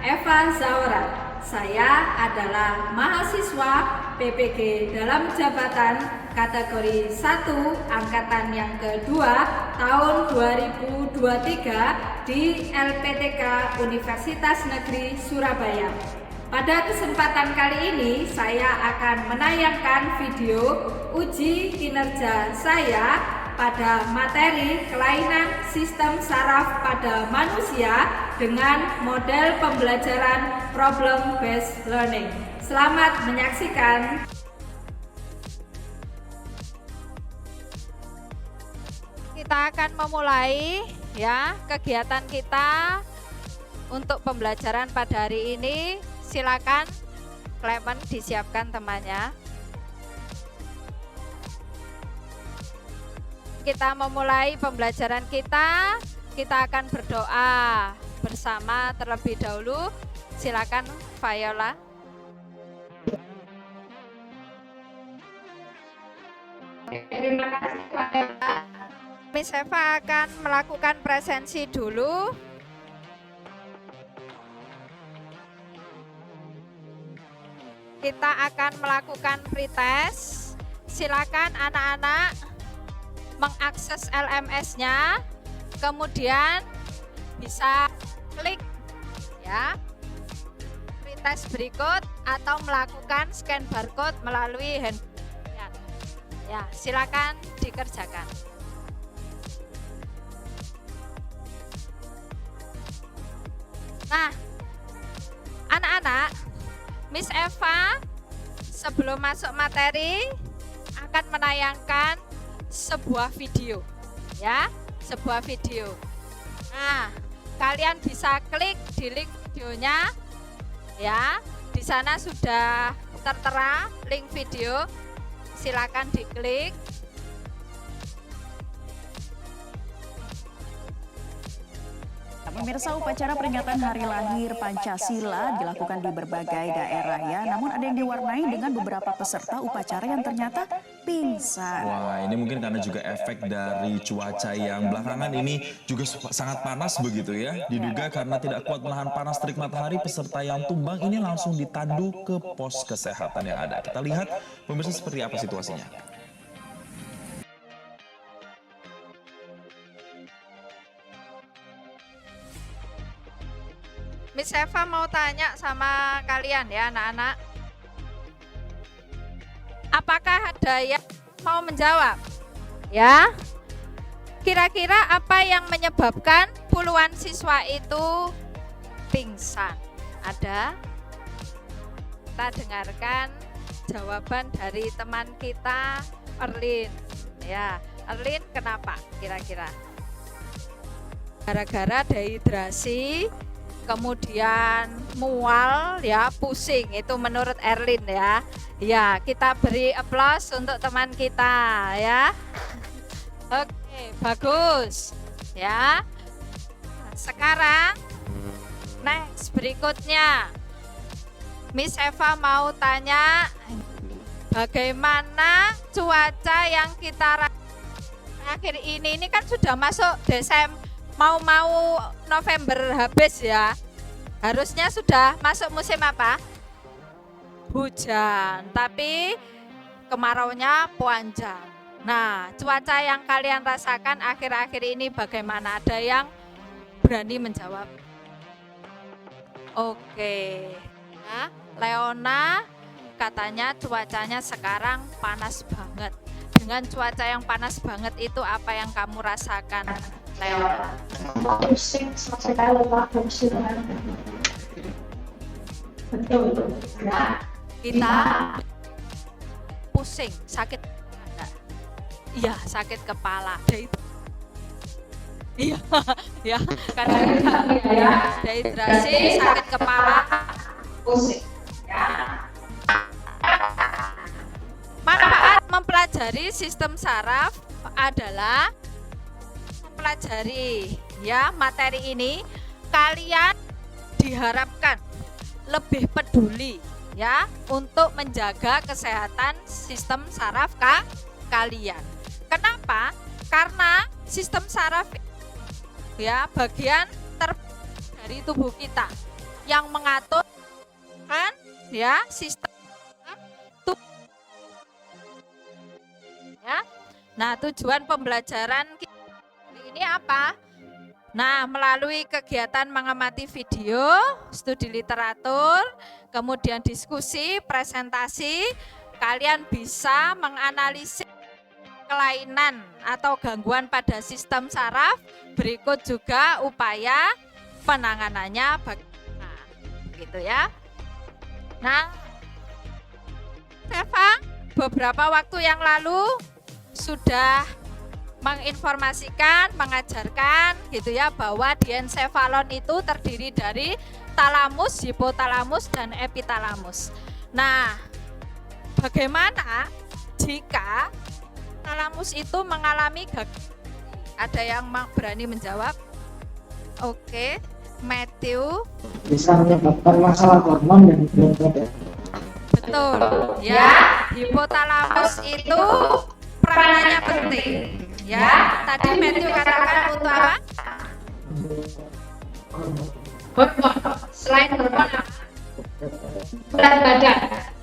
Eva Zawara. Saya adalah mahasiswa PPG dalam jabatan kategori 1 angkatan yang kedua tahun 2023 di LPTK Universitas Negeri Surabaya. Pada kesempatan kali ini saya akan menayangkan video uji kinerja saya pada materi kelainan sistem saraf pada manusia dengan model pembelajaran problem based learning. Selamat menyaksikan. Kita akan memulai kegiatan kita untuk pembelajaran pada hari ini. Silakan Clement disiapkan temannya. Kita memulai pembelajaran kita akan berdoa bersama terlebih dahulu. Silakan Viola. Terima kasih Viola. Miss Eva akan melakukan presensi dulu. Kita akan melakukan pretest. Silakan anak-anak mengakses LMS-nya, kemudian bisa klik pretest berikut atau melakukan scan barcode melalui handphone. Silakan dikerjakan. Nah, anak-anak, Miss Eva sebelum masuk materi akan menayangkan sebuah video, sebuah video. Nah, kalian bisa klik di link videonya, di sana sudah tertera link video. Silakan diklik. Pemirsa, upacara peringatan Hari Lahir Pancasila dilakukan di berbagai daerah Namun ada yang diwarnai dengan beberapa peserta upacara yang ternyata pingsan. Wah, ini mungkin karena juga efek dari cuaca yang belakangan ini juga sangat panas begitu ya. Diduga karena tidak kuat menahan panas terik matahari, peserta yang tumbang ini langsung ditandu ke pos kesehatan yang ada. Kita lihat pemirsa seperti apa situasinya. Miss Eva mau tanya sama kalian anak-anak. Apakah ada yang mau menjawab? Kira-kira apa yang menyebabkan puluhan siswa itu pingsan? Ada? Kita dengarkan jawaban dari teman kita, Erlin. Erlin, kenapa kira-kira? Gara-gara dehidrasi, kemudian mual, pusing, itu menurut Erlin kita beri aplaus untuk teman kita Oke, bagus Sekarang next, berikutnya Miss Eva mau tanya, bagaimana cuaca yang kita akhir ini kan sudah masuk Desember, mau November habis harusnya sudah masuk musim apa? Hujan, tapi kemaraunya panjang. Nah, cuaca yang kalian rasakan akhir-akhir ini bagaimana? Ada yang berani menjawab? Oke, Leona katanya cuacanya sekarang panas banget. Dengan cuaca yang panas banget itu apa yang kamu rasakan, Leona? Pusing, saya lelah, pusing. Betul. Kita pusing, sakit. Iya, sakit kepala. Iya, karena dehidrasi, sakit kepala, Pusing. Manfaat mempelajari sistem saraf adalah mempelajari materi ini, kalian diharapkan lebih peduli untuk menjaga kesehatan sistem saraf kalian. Kenapa? Karena sistem saraf bagian dari tubuh kita. yang mengatur kan ya sistem ya. Nah, tujuan pembelajaran ini apa? Nah, melalui kegiatan mengamati video, studi literatur, kemudian diskusi, presentasi, kalian bisa menganalisis kelainan atau gangguan pada sistem saraf, berikut juga upaya penanganannya bagaimana, gitu ya. Nah, Seva beberapa waktu yang lalu sudah menginformasikan, mengajarkan gitu ya bahwa diensefalon itu terdiri dari talamus, hipotalamus, dan epitalamus. Nah, bagaimana jika talamus itu mengalami gangguan? Ada yang berani menjawab? Oke, Matthew. Bisa menyebabkan masalah hormon dan berat badan. Betul, ya. Hipotalamus itu peranannya penting. Ya, tadi Matthew katakan untuk apa? Hormon. Selain hormon apa? Berat badan.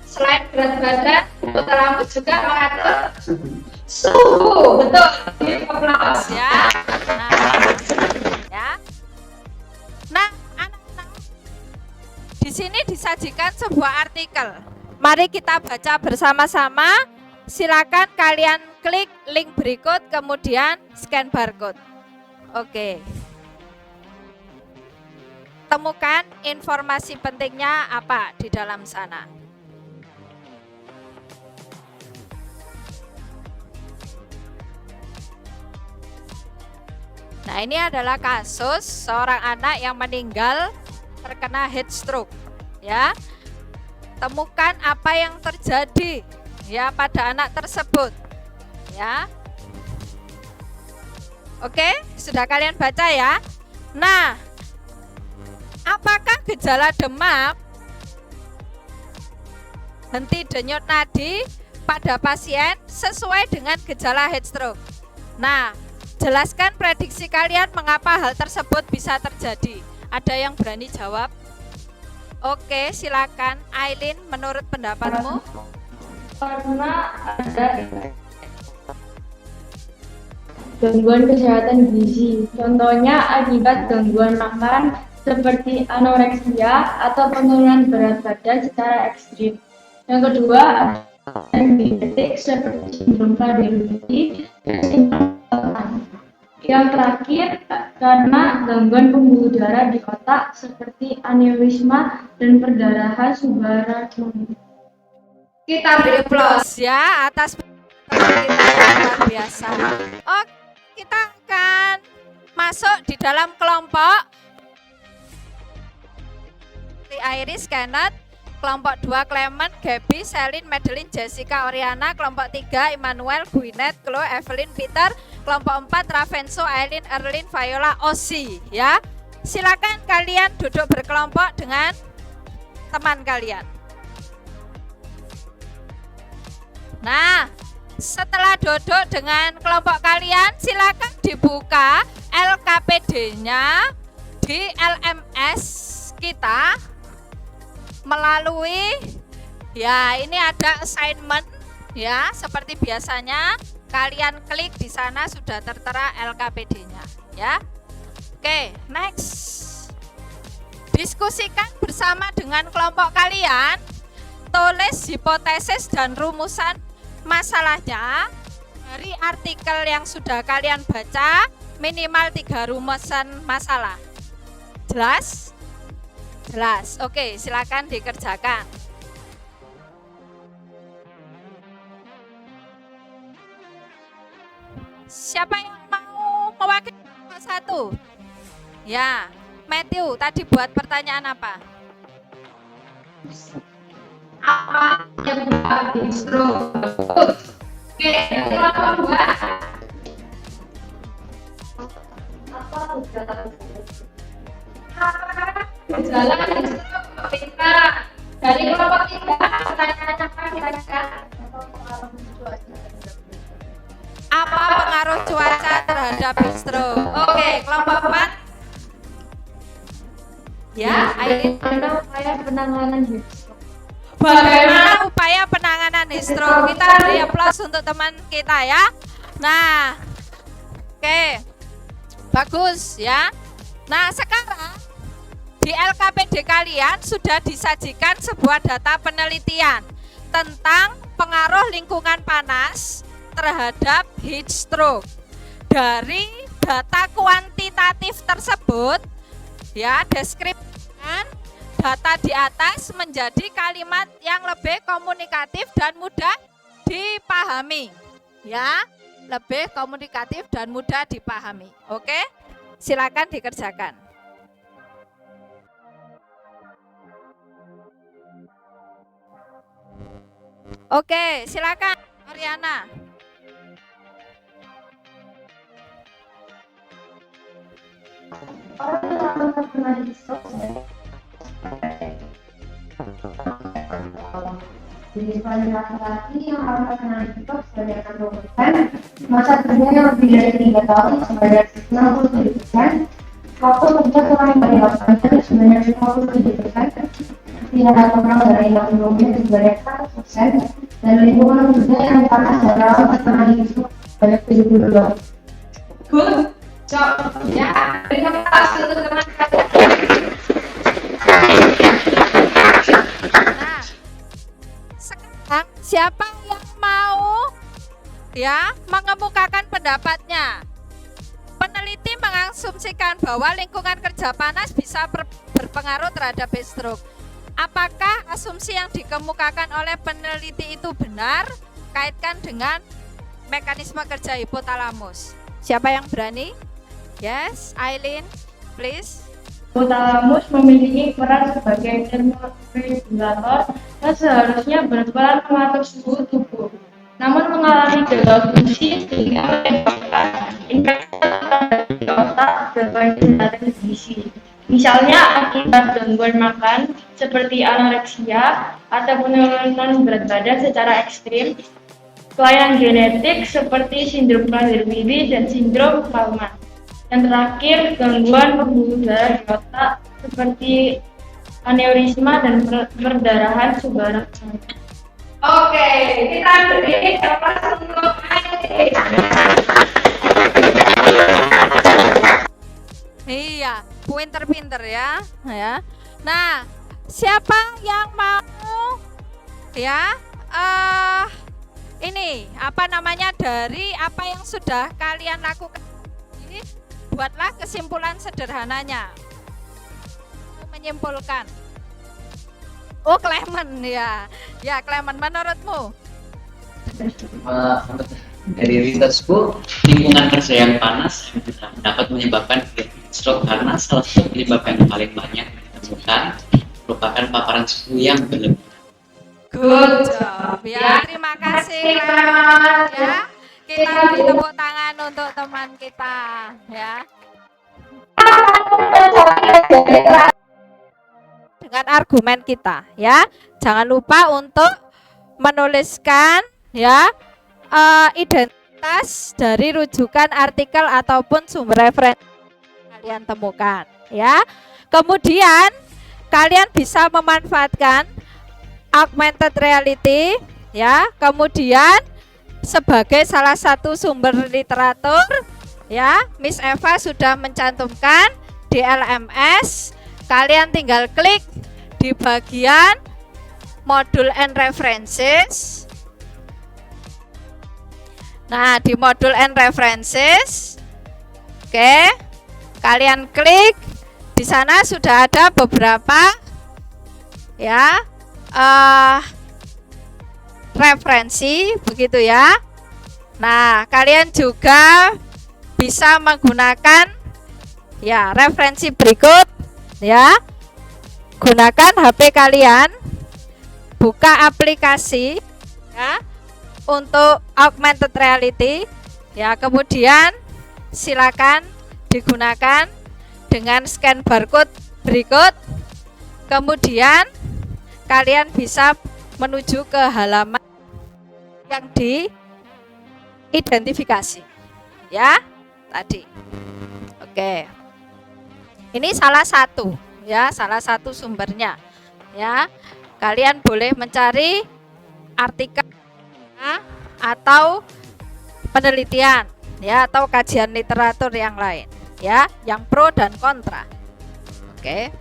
Selain berat badan, hipotalamus juga mengatur suhu. Betul. Hipotalamus. Ya. Ya. Nah, anak-anak, di sini disajikan sebuah artikel. Mari kita baca bersama-sama. Silakan kalian klik link berikut, kemudian scan barcode. Oke. Temukan informasi pentingnya apa di dalam sana. Nah, ini adalah kasus seorang anak yang meninggal terkena heat stroke, ya. Temukan apa yang terjadi ya pada anak tersebut, ya. Oke, sudah kalian baca ya. Nah, apakah gejala demam, henti denyut nadi pada pasien sesuai dengan gejala heat stroke? Nah, jelaskan prediksi kalian mengapa hal tersebut bisa terjadi. Ada yang berani jawab? Oke, silakan Aileen, menurut pendapatmu? Karena ada gangguan kesehatan gizi, contohnya akibat gangguan makan seperti anoreksia atau penurunan berat badan secara ekstrim. Yang kedua, diabetik seperti sindrom Prader-Willi. Yang terakhir, karena gangguan pembuluh darah di otak seperti aneurisma dan perdarahan subarachnoid. Kita beri plus ya atas kita yang luar biasa. Oh, kita akan masuk di dalam kelompok Iris, Kenneth, kelompok 2 Clement, Gaby, Celine, Madeline, Jessica, Oriana, kelompok 3 Emmanuel, Gwyneth, Chloe, Evelyn, Peter, kelompok 4 Ravenso, Aileen, Erlin, Viola, Osi, ya. Silakan kalian duduk berkelompok dengan teman kalian. Nah, setelah duduk dengan kelompok kalian, silakan dibuka LKPD-nya di LMS kita melalui, ya ini ada assignment ya, seperti biasanya kalian klik di sana sudah tertera LKPD-nya ya. Oke, next. Diskusikan bersama dengan kelompok kalian, tulis hipotesis dan rumusan masalahnya dari artikel yang sudah kalian baca, minimal 3 rumusan masalah. Jelas? Jelas. Oke, silakan dikerjakan. Siapa yang mau mewakili kelompok 1? Ya, Matthew, tadi buat pertanyaan apa? Apa yang berbagi stroke? Oke, kelompok 2. Apa gejala stroke? Kita dari kelompok 3 pertanyaan apa kira-kira? Apa pengaruh cuaca terhadap heat stroke? Oke, kelompok 4. Ya, Ayo. Bagaimana upaya penanganan heat stroke? Bagaimana upaya penanganan heat stroke? Kita beri aplaus untuk teman kita ya. Nah, oke, bagus ya. Nah, sekarang di LKPD kalian sudah disajikan sebuah data penelitian tentang pengaruh lingkungan panas terhadap heat stroke. Dari data kuantitatif tersebut, ya, deskripsikan data di atas menjadi kalimat yang lebih komunikatif dan mudah dipahami. Ya, lebih komunikatif dan mudah dipahami. Oke, silakan dikerjakan. Oke, silakan Mariana. Orang yang terkena heat stroke jadi pada laki-laki yang akan terkena heat stroke sebanyak 60%, masa kerja yang lebih dari 3 tahun sebanyak 67%, waktu kerja kurang dari 8 jam sebanyak 57%, tidak ada kurang dari 60 menit sebanyak 100%, dan lingkungan kerja yang panas dan rawan terkena heat stroke sebanyak 72%. Good job. Ya, terima kasih untuk teman kalian. Nah, sekarang siapa yang mau ya mengemukakan pendapatnya? Peneliti mengasumsikan bahwa lingkungan kerja panas bisa berpengaruh terhadap heat stroke. Apakah asumsi yang dikemukakan oleh peneliti itu benar? Kaitkan dengan mekanisme kerja hipotalamus. Siapa yang berani? Yes, Aileen, please. Hipotalamus memiliki peran sebagai termoregulator dan seharusnya berperan mengatur suhu tubuh. Namun mengalami gagal fungsi sehingga menyebabkan infeksi di otak berbagai sensitif gizi. Misalnya akibat gangguan makan seperti anoreksia atau penurunan berat badan secara ekstrim, kelainan genetik seperti sindrom Prader-Willi dan sindrom Kallmann. Dan terakhir, gangguan pembuluh darah di otak seperti aneurisma dan perdarahan subara. Oke, kita beri aplaus untuk Aileen. Iya, pinter-pinter ya. Nah, siapa yang mau ya? Ini apa namanya dari apa yang sudah kalian lakukan? Buatlah kesimpulan sederhananya. Menyimpulkan. Oh, Clement ya. Ya, Clement, menurutmu? Dari researchku, lingkungan kerja yang panas dapat menyebabkan heat stroke karena salah satu penyebab yang paling banyak ditemukan merupakan paparan suhu yang berlebihan. Good job. Ya, terima kasih Clement ya. Kita beri tepuk tangan untuk teman kita ya. Dengan argumen kita ya. Jangan lupa untuk menuliskan ya identitas dari rujukan artikel ataupun sumber referensi kalian temukan ya. Kemudian kalian bisa memanfaatkan augmented reality ya. Kemudian sebagai salah satu sumber literatur ya, Miss Eva sudah mencantumkan di LMS. Kalian tinggal klik di bagian modul and references. Nah, di modul and references, oke, kalian klik. Di sana sudah ada beberapa ya referensi begitu ya. Nah, kalian juga bisa menggunakan ya referensi berikut ya. Gunakan HP kalian, buka aplikasi ya untuk augmented reality ya. Kemudian silakan digunakan dengan scan barcode berikut. Kemudian kalian bisa menuju ke halaman yang diidentifikasi ya tadi. Oke, ini salah satu ya, salah satu sumbernya. Ya, kalian boleh mencari artikel ya, atau penelitian ya, atau kajian literatur yang lain ya, yang pro dan kontra. Oke.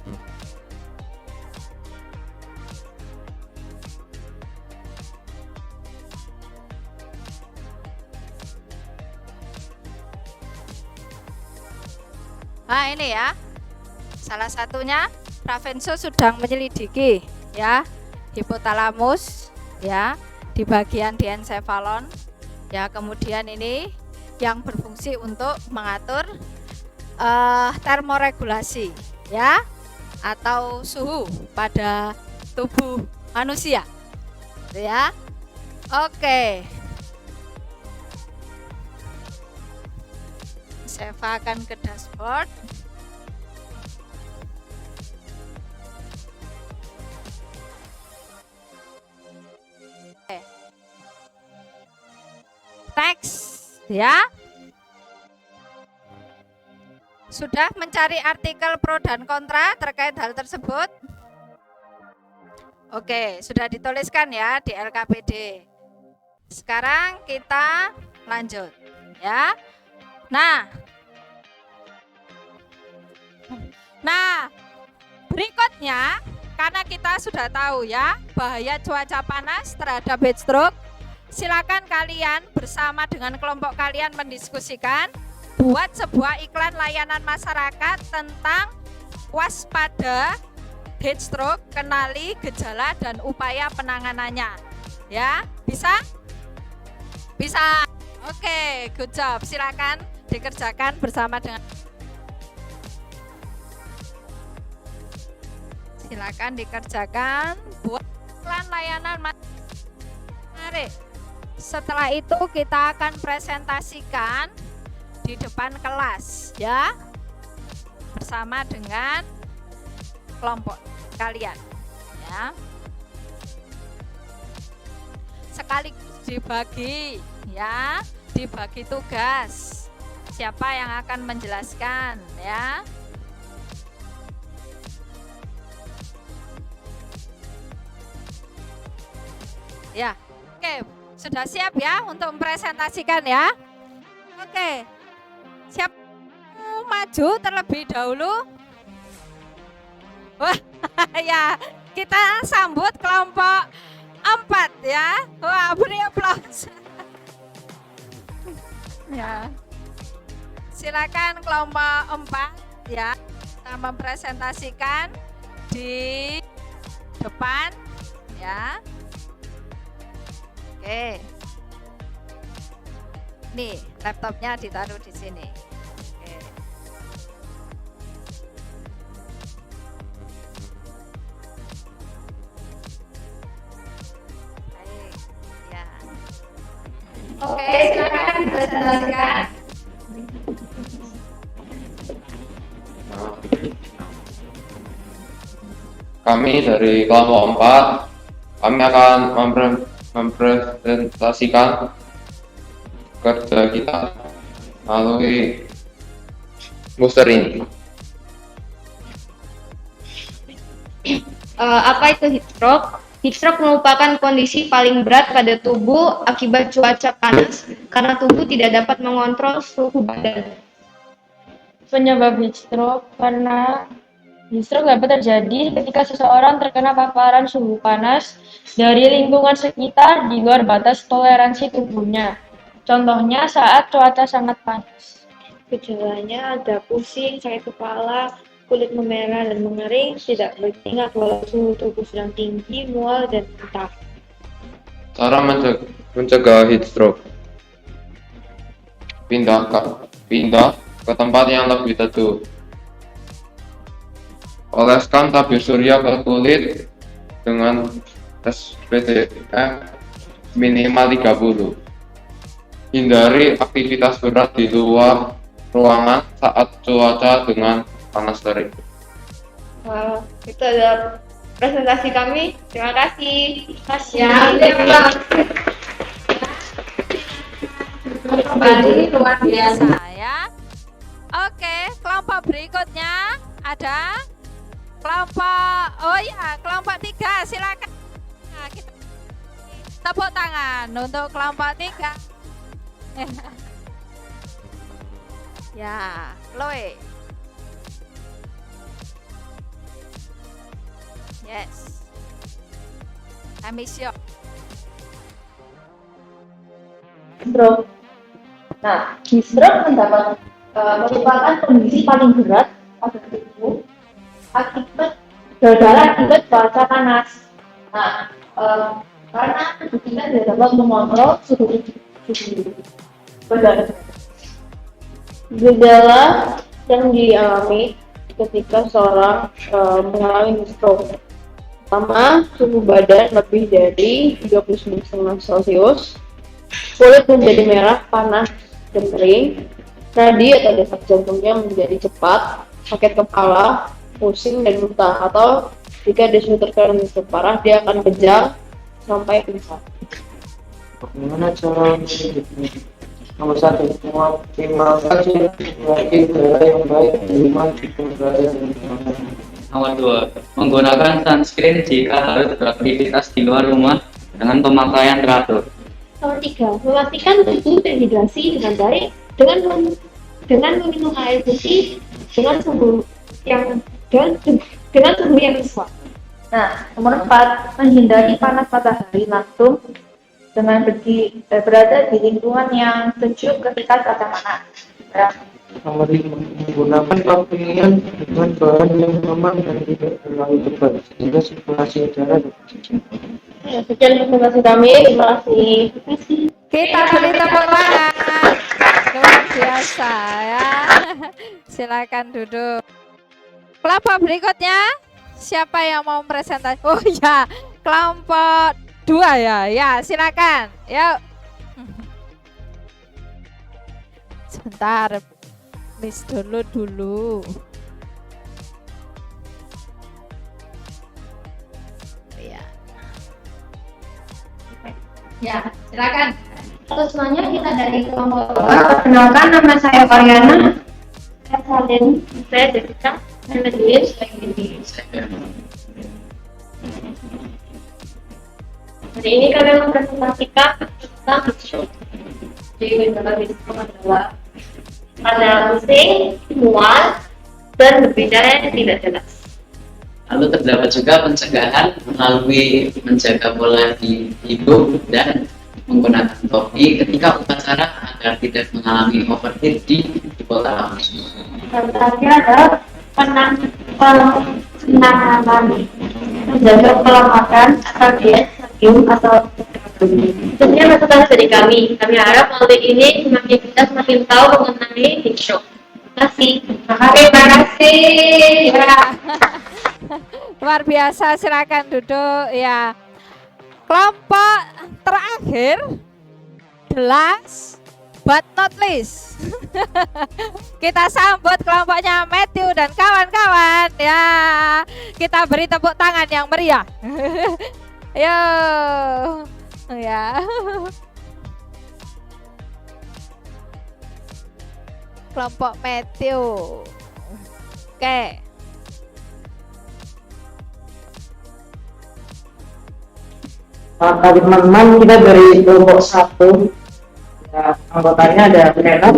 Nah, ini ya. Salah satunya Ravenso sedang menyelidiki ya hipotalamus ya di bagian diencephalon ya, kemudian ini yang berfungsi untuk mengatur termoregulasi ya atau suhu pada tubuh manusia ya. Oke, saya akan ke dashboard. Next ya. Sudah mencari artikel pro dan kontra terkait hal tersebut? Oke, sudah dituliskan ya di LKPD. Sekarang kita lanjut ya. Nah, berikutnya karena kita sudah tahu ya bahaya cuaca panas terhadap heat stroke, silakan kalian bersama dengan kelompok kalian mendiskusikan, buat sebuah iklan layanan masyarakat tentang waspada heat stroke, kenali gejala dan upaya penanganannya. Ya, bisa? Bisa. Oke, good job. Silakan dikerjakan bersama dengan silakan dikerjakan buat iklan layanan masyarakat. Setelah itu kita akan presentasikan di depan kelas ya, bersama dengan kelompok kalian ya. Sekaligus dibagi ya, dibagi tugas. Siapa yang akan menjelaskan ya? Ya, oke, sudah siap ya untuk mempresentasikan ya? Oke, siap maju terlebih dahulu? Wah, ya, kita sambut kelompok 4 ya. Wah, beri aplaus. Ya, silakan kelompok 4 ya, kita mempresentasikan di depan ya. Oke, nih laptopnya ditaruh di sini. Oke. Baik, ya. Oke, silakan presentasikan. Kami dari kelompok 4, kami akan mempresentasikan kerja kita melalui booster ini. Apa itu heat stroke? Heat stroke merupakan kondisi paling berat pada tubuh akibat cuaca panas karena tubuh tidak dapat mengontrol suhu badan. Penyebab heat stroke karena heat stroke dapat terjadi ketika seseorang terkena paparan suhu panas dari lingkungan sekitar di luar batas toleransi tubuhnya. Contohnya saat cuaca sangat panas. Gejalanya ada pusing, sakit kepala, kulit memerah dan mengering, tidak berkeringat walau suhu tubuh sedang tinggi, mual, dan muntah. Cara mencegah heat stroke: pindah ke tempat yang lebih teduh. Oleskan tabir surya ke kulit dengan SPF minimal 30. Hindari aktivitas berat di luar ruangan saat cuaca dengan panas terik. Wah, itu adalah presentasi kami. Terima kasih. Ya, kembali luar biasa. Ya. Oke, kelompok berikutnya ada Kelompok 3 silakan. Nah, kita tepuk tangan untuk kelompok 3. Ya, Chloe. Yes. I miss you. Stroke. Nah, stroke merupakan kondisi paling berat pada tubuh akibat akibat cuaca panas. Nah, karena tubuh kita tidak dapat mengontrol suhu badan. Gejala yang dialami ketika seorang mengalami stroke. Pertama, suhu badan lebih dari 39,5 Celcius, kulit menjadi merah, panas, dan kering, nadi atau detak jantungnya menjadi cepat, sakit kepala, pusing, dan muntah, atau jika dia sudah terkena stroke parah, dia akan kejang sampai pingsan. Bagaimana cara menghidupnya? Nomor 1, optimalkan udara yang baik di rumah maupun udara yang baik. Nomor 2, menggunakan sunscreen jika harus beraktivitas di luar rumah dengan pemakaian teratur. Nomor 3, memastikan tubuh terhidrasi dengan baik dengan meminum air putih dengan suhu yang sesuai. Nah, nomor 4, menghindari panas matahari langsung dengan berada di lingkungan yang sejuk ketika cuaca panas. Nomor 5, menggunakan pakaian dengan bahan yang aman dan tidak terlalu tebal sehingga sirkulasi udara dapat terjaga. Ya, sekian presentasi kami. Terima kasih. Kita beri tepuk tangan. Luar biasa ya. Silakan duduk. Kelompok berikutnya, siapa yang mau presentasi? Oh ya, kelompok 2 ya. Ya, silakan. Yuk. Sebentar. Miss dulu. Ya. Ya, silakan. Halo semuanya, kita dari kelompok 2. Perkenalkan, nama saya Mariana. Saya Salin. Saya Jessica. Saya Medis. Hari ini kami mempresentasikan tentang stroke. Jadi beberapa stroke adalah pada pusing, mual, dan berbicara yang tidak jelas. Lalu terdapat juga pencegahan melalui menjaga pola hidup dan menggunakan topi ketika upacara agar tidak mengalami overheat di pola rambut. Dan terakhir adalah penanganan menjaga pola makan atau diet sodium atau sebenarnya masukan dari kami. Kami harap melalui ini kita semakin tahu mengenai heat stroke. Terima kasih. Ya. Luar biasa, silakan duduk ya. Kelompok terakhir, the last but not least. Kita sambut kelompoknya Matthew dan kawan-kawan ya. Kita beri tepuk tangan yang meriah. Yo. Ya. Kelompok Matthew. Oke. Teman-teman, kita dari kelompok 1. Ya, anggotanya ada Renat,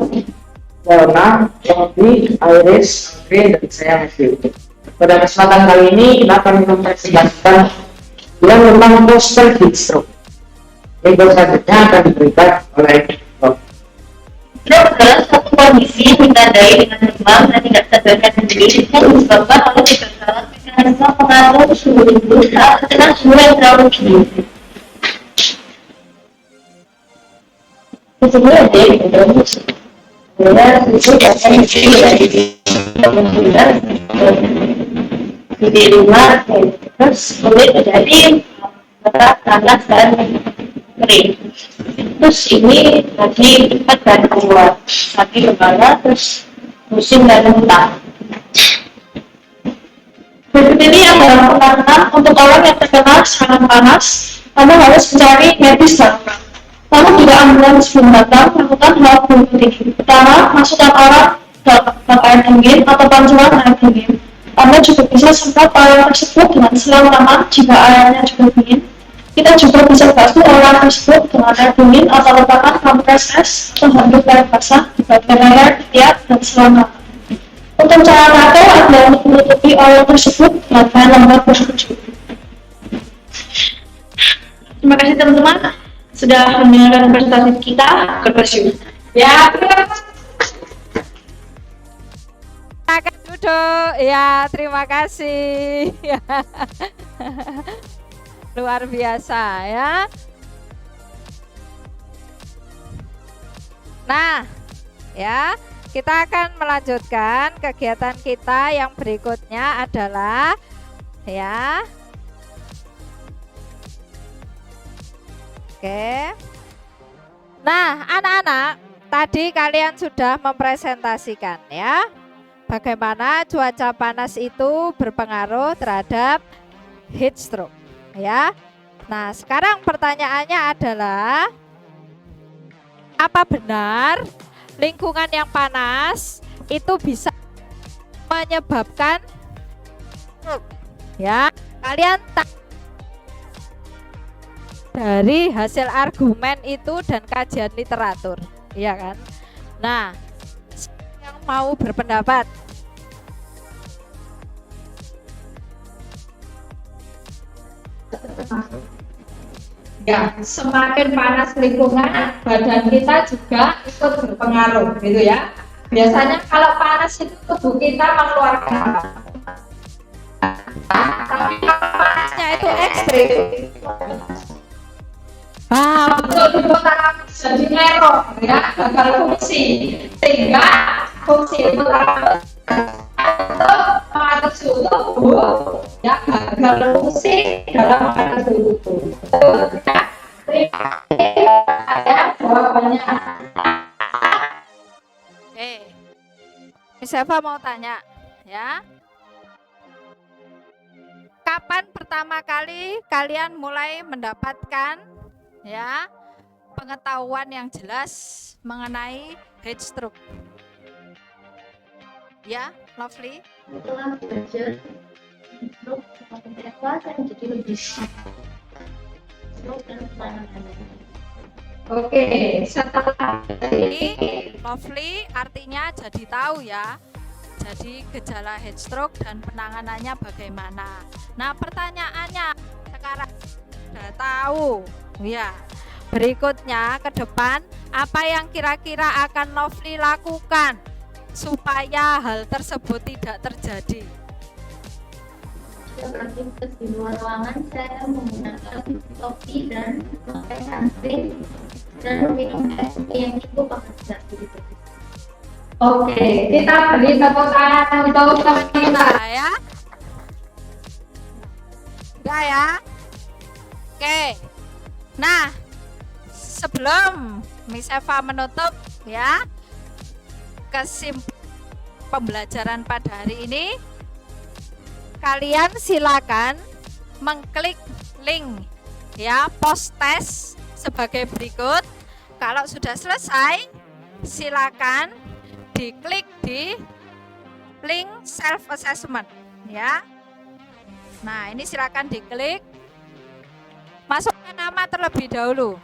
Leona, Robi, Iris, Andre, dan saya Matthew. Pada kesempatan kali ini kita akan mempresentasikan yang tentang poster heat stroke. Info selanjutnya akan diberikan oleh Rob. Stroke adalah suatu kondisi yang ditandai dengan demam dan tidak sadarkan diri yang disebabkan oleh kegagalan mekanisme pengatur suhu tubuh saat terkena suhu yang terlalu tinggi. Sebenarnya ada yang berubah. Itu akan di rumah, terus kulit menjadi panas dan kering. Terus ini lagi cepat dan kuat, sakit kepala, terus pusing dan muntah. Berikut ini adalah penanganan untuk orang yang terkena serangan panas. Anda harus mencari medis darurat. Lalu juga ambulans sebelum datang melakukan hal berikut ini. Pertama, masukkan orang ke air dingin atau pancuran air dingin. Anda juga bisa semprot air tersebut dengan silang tangan jika airnya juga dingin. Kita juga bisa basuh air tersebut dengan air dingin atau letakkan kompres es atau handuk air basah di bagian leher, ketiak, dan silang tangan. Untuk cara pakai adalah untuk menutupi oil tersebut dengan kain lembab bersuju. Terima kasih teman-teman sudah mendengarkan presentasi kita. Bersyukur. Ya, terima kasih. Silakan duduk. Ya, terima kasih. Luar biasa ya. Nah, ya, kita akan melanjutkan kegiatan kita yang berikutnya adalah ya. Oke. Nah, anak-anak, tadi kalian sudah mempresentasikan ya, bagaimana cuaca panas itu berpengaruh terhadap heat stroke ya. Nah, sekarang pertanyaannya adalah, apa benar lingkungan yang panas itu bisa menyebabkan stroke? Ya, kalian dari hasil argumen itu dan kajian literatur, ya kan? Nah, yang mau berpendapat? Ya, semakin panas lingkungan, badan kita juga ikut berpengaruh, gitu ya. Biasanya kalau panas itu tubuh kita mengeluarkan apa? Tapi kalau panasnya itu ekstrim, untuk tubuh taramus jadi merah, ya, gagal fungsi, sehingga fungsi taramus untuk mengatur suhu tubuh, ya, gagal fungsi dalam mengatur suhu tubuh. Ada jawabannya. Miss Eva mau tanya, ya. Kapan pertama kali kalian mulai mendapatkan ya pengetahuan yang jelas mengenai heat stroke? Ya, Lovely. Setelah belajar stroke seperti Eva, saya jadi lebih stroke dan penanganannya. Oke, setelah Jadi Lovely artinya jadi tahu ya. Jadi gejala heat stroke dan penanganannya bagaimana. Nah, pertanyaannya sekarang sudah tahu ya. Berikutnya ke depan, apa yang kira-kira akan Lovely lakukan supaya hal tersebut tidak terjadi? Jika beraktivitas di luar ruangan, saya akan menggunakan topi dan pakai sunscreen dan minum es yang cukup agar tidak begitu. Oke, kita beri tepuk tangan untuk teman kita. Ya. Sudah ya. Oke. Nah, sebelum Miss Eva menutup ya kesimpulan pembelajaran pada hari ini, kalian silakan mengklik link ya post test sebagai berikut. Kalau sudah selesai, silakan diklik di link self assessment ya. Nah, ini silakan diklik, masukkan nama terlebih dahulu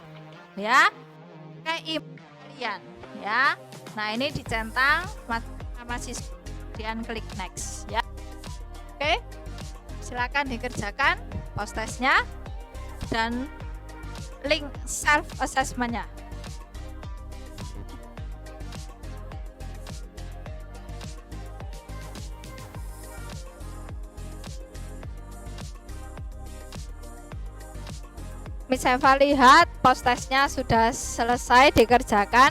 ya, ke email kalian ya. Nah, ini dicentang nama siswa, kemudian klik next ya. Oke, silakan dikerjakan post testnya dan link self assessmentnya. Miss Eva lihat post testnya sudah selesai dikerjakan.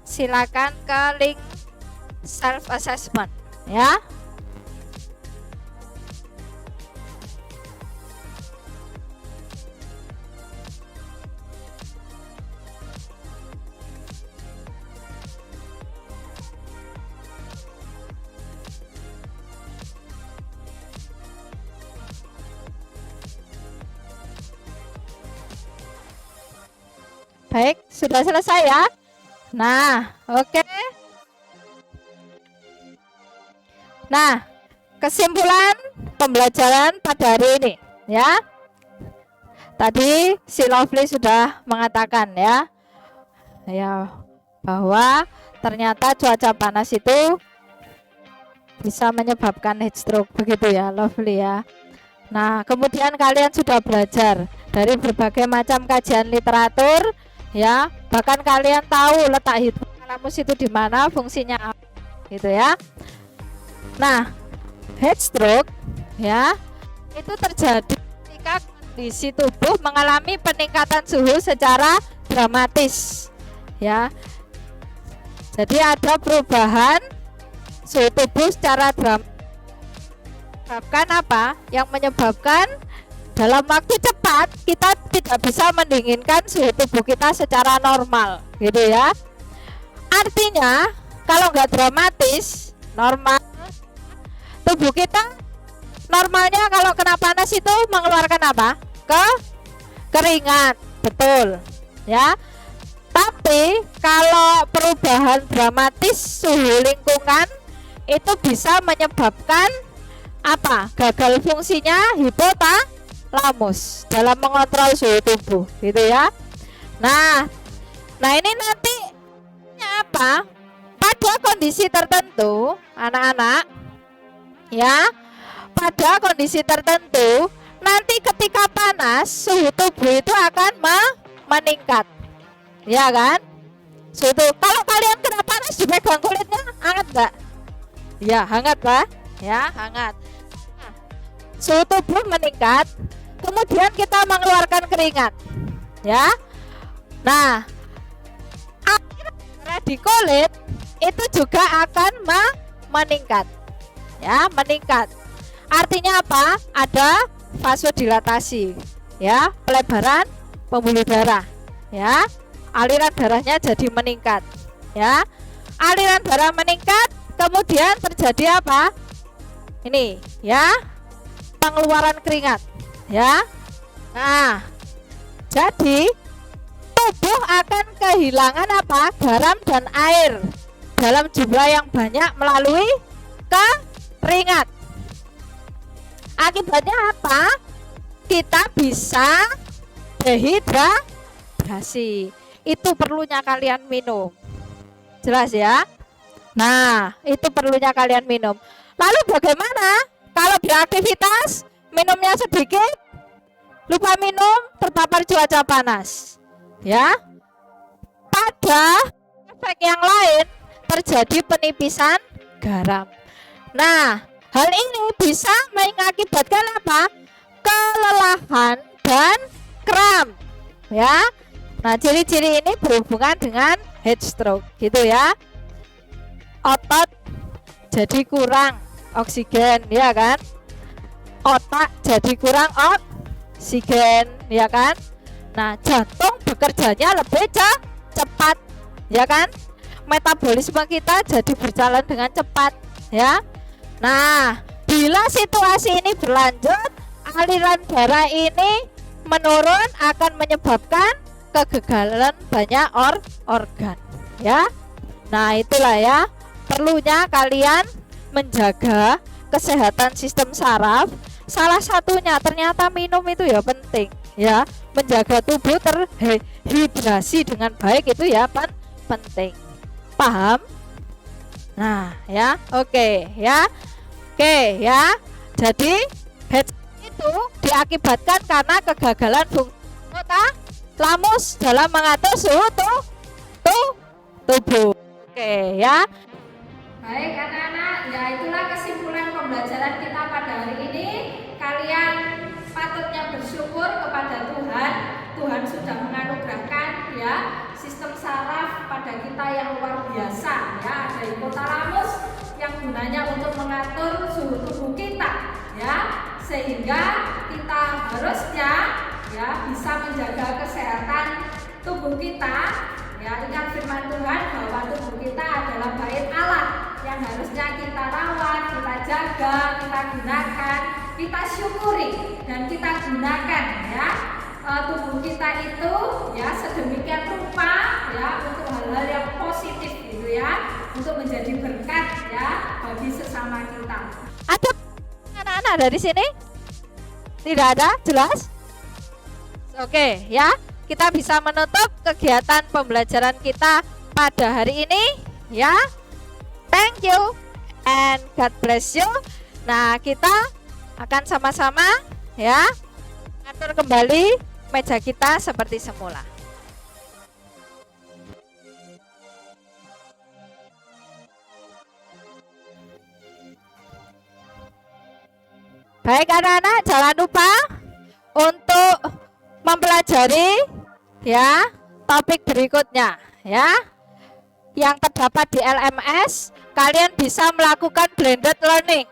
Silakan ke link self assessment ya. Baik, sudah selesai ya. Nah, oke. Nah, kesimpulan pembelajaran pada hari ini ya. Tadi si Lovely sudah mengatakan ya bahwa ternyata cuaca panas itu bisa menyebabkan heat stroke, begitu ya Lovely ya. Nah, kemudian kalian sudah belajar dari berbagai macam kajian literatur ya, bahkan kalian tahu letak hipotalamus itu di mana, fungsinya apa gitu ya. Nah, heat stroke ya itu terjadi ketika kondisi tubuh mengalami peningkatan suhu secara dramatis ya. Jadi ada perubahan suhu tubuh secara dramatis. Menyebabkan apa? Yang menyebabkan dalam waktu cepat kita tidak bisa mendinginkan suhu tubuh kita secara normal gitu ya. Artinya kalau nggak dramatis, normal tubuh kita normalnya kalau kena panas itu mengeluarkan apa? Keringat, betul ya. Tapi kalau perubahan dramatis suhu lingkungan itu bisa menyebabkan apa? Gagal fungsinya hipotalamus dalam mengontrol suhu tubuh gitu ya. Nah ini nanti apa? Pada kondisi tertentu anak-anak ya, pada kondisi tertentu nanti ketika panas suhu tubuh itu akan meningkat ya kan. Suhu tubuh, kalau kalian kena panas dipegang kulitnya hangat enggak? Ya hangat lah ya, hangat. Nah, suhu tubuh meningkat, kemudian kita mengeluarkan keringat ya. Nah, air di kulit itu juga akan meningkat ya, meningkat. Artinya apa? Ada vasodilatasi ya, pelebaran pembuluh darah ya, aliran darahnya jadi meningkat ya. Aliran darah meningkat, kemudian terjadi apa? Ini ya, pengeluaran keringat ya. Nah, jadi tubuh akan kehilangan apa? Garam dan air dalam jumlah yang banyak melalui keringat. Akibatnya apa? Kita bisa dehidrasi. Itu perlunya kalian minum. Jelas ya? Nah, itu perlunya kalian minum. Lalu bagaimana kalau beraktivitas minumnya sedikit, lupa minum, terpapar cuaca panas ya? Pada efek yang lain terjadi penipisan garam. Nah, hal ini bisa mengakibatkan apa? Kelelahan dan kram ya. Nah, ciri-ciri ini berhubungan dengan heat stroke gitu ya. Otot jadi kurang oksigen ya kan, otak jadi kurang oksigen ya kan. Nah, jantung bekerjanya lebih cepat ya kan, metabolisme kita jadi berjalan dengan cepat ya. Nah, bila situasi ini berlanjut, aliran darah ini menurun akan menyebabkan kegagalan banyak organ ya. Nah, itulah ya, perlunya kalian menjaga kesehatan sistem saraf. Salah satunya ternyata minum itu ya penting ya, menjaga tubuh terhidrasi dengan baik itu ya penting. Paham? Nah ya, oke ya. Jadi heat itu diakibatkan karena kegagalan fungsi hipotalamus dalam mengatur suhu tubuh. Oke ya. Baik anak-anak, ya itulah kesimpulan pembelajaran kita pada hari ini. Kalian patutnya bersyukur kepada Tuhan. Tuhan sudah menganugerahkan ya sistem saraf pada kita yang luar biasa ya. Ada hipotalamus yang gunanya untuk mengatur suhu tubuh kita ya, sehingga kita harusnya ya bisa menjaga kesehatan tubuh kita ya. Ingat firman Tuhan bahwa tubuh kita adalah bait Allah yang harusnya kita rawat, kita jaga, kita gunakan, kita syukuri dan kita gunakan ya. Tubuh kita itu ya sedemikian rupa ya untuk hal-hal yang positif gitu ya, untuk menjadi berkat ya bagi sesama kita. Ada ada di sini? Tidak ada, jelas? Oke, ya. Kita bisa menutup kegiatan pembelajaran kita pada hari ini, ya. Thank you and God bless you. Nah, kita akan sama-sama ya atur kembali meja kita seperti semula. Baik anak-anak, jangan lupa untuk mempelajari ya topik berikutnya ya. Yang terdapat di LMS, kalian bisa melakukan blended learning.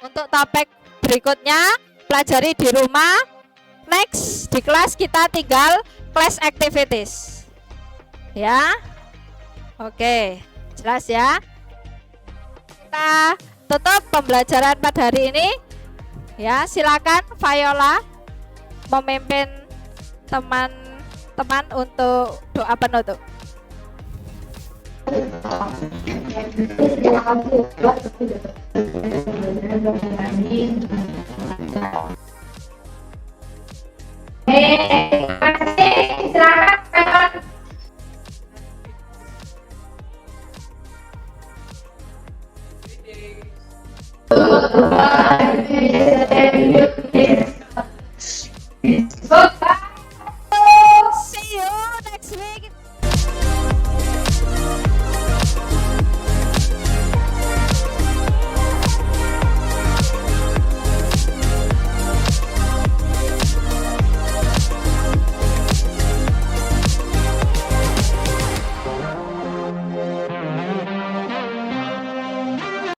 Untuk topik berikutnya, pelajari di rumah. Next, di kelas kita tinggal class activities. Ya. Oke, jelas ya. Kita tutup pembelajaran pada hari ini. Ya, silakan Viola memimpin teman-teman untuk doa penutup. See you next week.